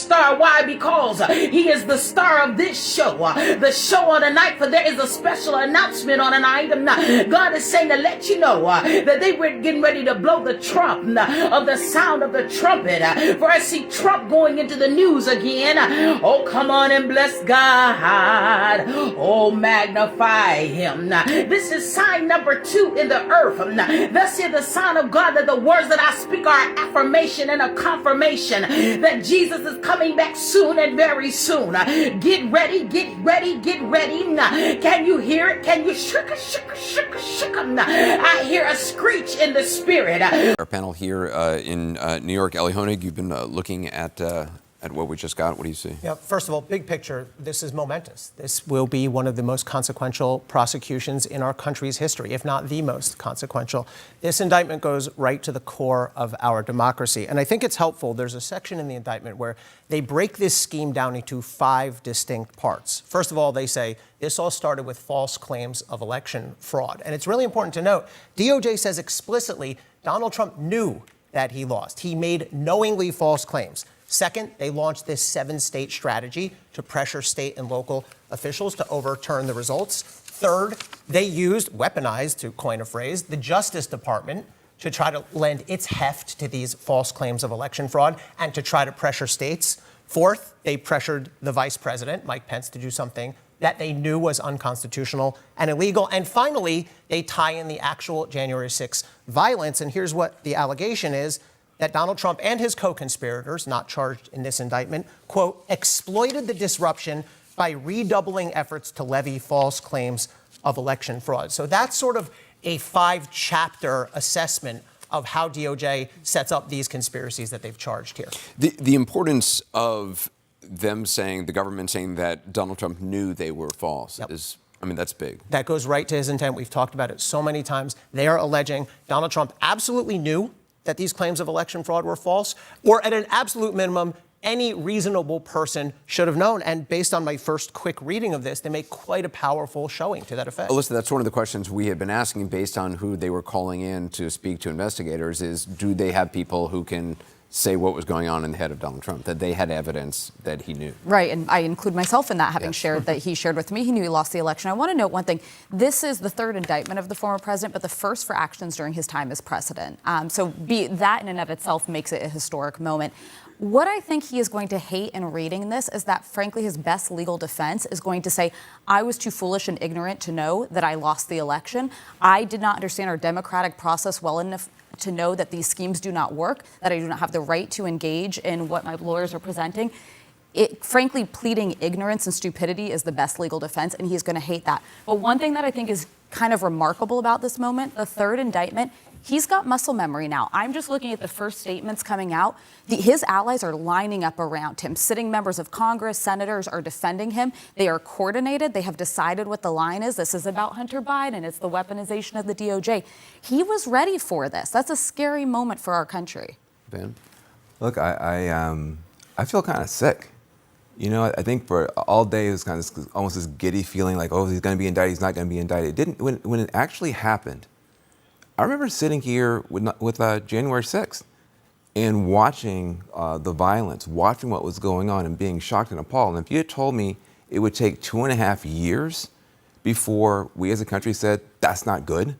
star. Why? Because he is the star of this show, the show on the night. For there is a special announcement on an item. God is saying to let you know that they were getting ready to blow the trump of the sound of the trumpet. For I see Trump going into the news again. Oh, come on and bless God. Oh, magnify him. This is sign number 2 in the earth. Thus is the sign of God that the words that I speak are an affirmation and a confirmation that Jesus is coming back soon and very soon. Get ready, get ready, get ready. Can you hear it? Can you shook? I hear a screech in the spirit. Our panel here in New York, Ellie Honig, you've been looking at what we just got. What do you see? Yeah, first of all, big picture, this is momentous. This will be one of the most consequential prosecutions in our country's history, if not the most consequential. This indictment goes right to the core of our democracy. And I think it's helpful. There's a section in the indictment where they break this scheme down into 5 distinct parts. First of all, they say this all started with false claims of election fraud. And it's really important to note, DOJ says explicitly Donald Trump knew that he lost. He made knowingly false claims. Second, they launched this 7-state strategy to pressure state and local officials to overturn the results. Third, they weaponized, to coin a phrase, the Justice Department to try to lend its heft to these false claims of election fraud and to try to pressure states. Fourth, they pressured the vice president, Mike Pence, to do something that they knew was unconstitutional and illegal. And finally, they tie in the actual January 6th violence. And here's what the allegation is: that Donald Trump and his co-conspirators, not charged in this indictment, quote, exploited the disruption by redoubling efforts to levy false claims of election fraud. So that's sort of a 5-chapter assessment of how DOJ sets up these conspiracies that they've charged here. The importance of them saying, the government saying that Donald Trump knew they were false is, I mean, that's big. That goes right to his intent. We've talked about it so many times. They are alleging Donald Trump absolutely knew that these claims of election fraud were false, or at an absolute minimum, any reasonable person should have known. And based on my first quick reading of this, they make quite a powerful showing to that effect. Allyssa, that's one of the questions we have been asking based on who they were calling in to speak to investigators is, do they have people who can say what was going on in the head of Donald Trump, that they had evidence that he knew? Right, and I include myself in that, having shared that he shared with me. He knew he lost the election. I want to note one thing. This is the 3rd indictment of the former president, but the first for actions during his time as president. So that in and of itself makes it a historic moment. What I think he is going to hate in reading this is that, frankly, his best legal defense is going to say, I was too foolish and ignorant to know that I lost the election. I did not understand our democratic process well enough to know that these schemes do not work, that I do not have the right to engage in what my lawyers are presenting. Frankly, pleading ignorance and stupidity is the best legal defense, and he's going to hate that. But one thing that I think is kind of remarkable about this moment, the 3rd indictment, he's got muscle memory now. I'm just looking at the first statements coming out. His allies are lining up around him. Sitting members of Congress, senators are defending him. They are coordinated. They have decided what the line is. This is about Hunter Biden. It's the weaponization of the DOJ. He was ready for this. That's a scary moment for our country. Ben? Look, I feel kind of sick. You know, I think for all day it was kind of almost this giddy feeling like, oh, he's going to be indicted, he's not going to be indicted. It didn't. When it actually happened, I remember sitting here with January 6th and watching the violence, watching what was going on and being shocked and appalled. And if you had told me it would take 2.5 years before we as a country said, that's not good,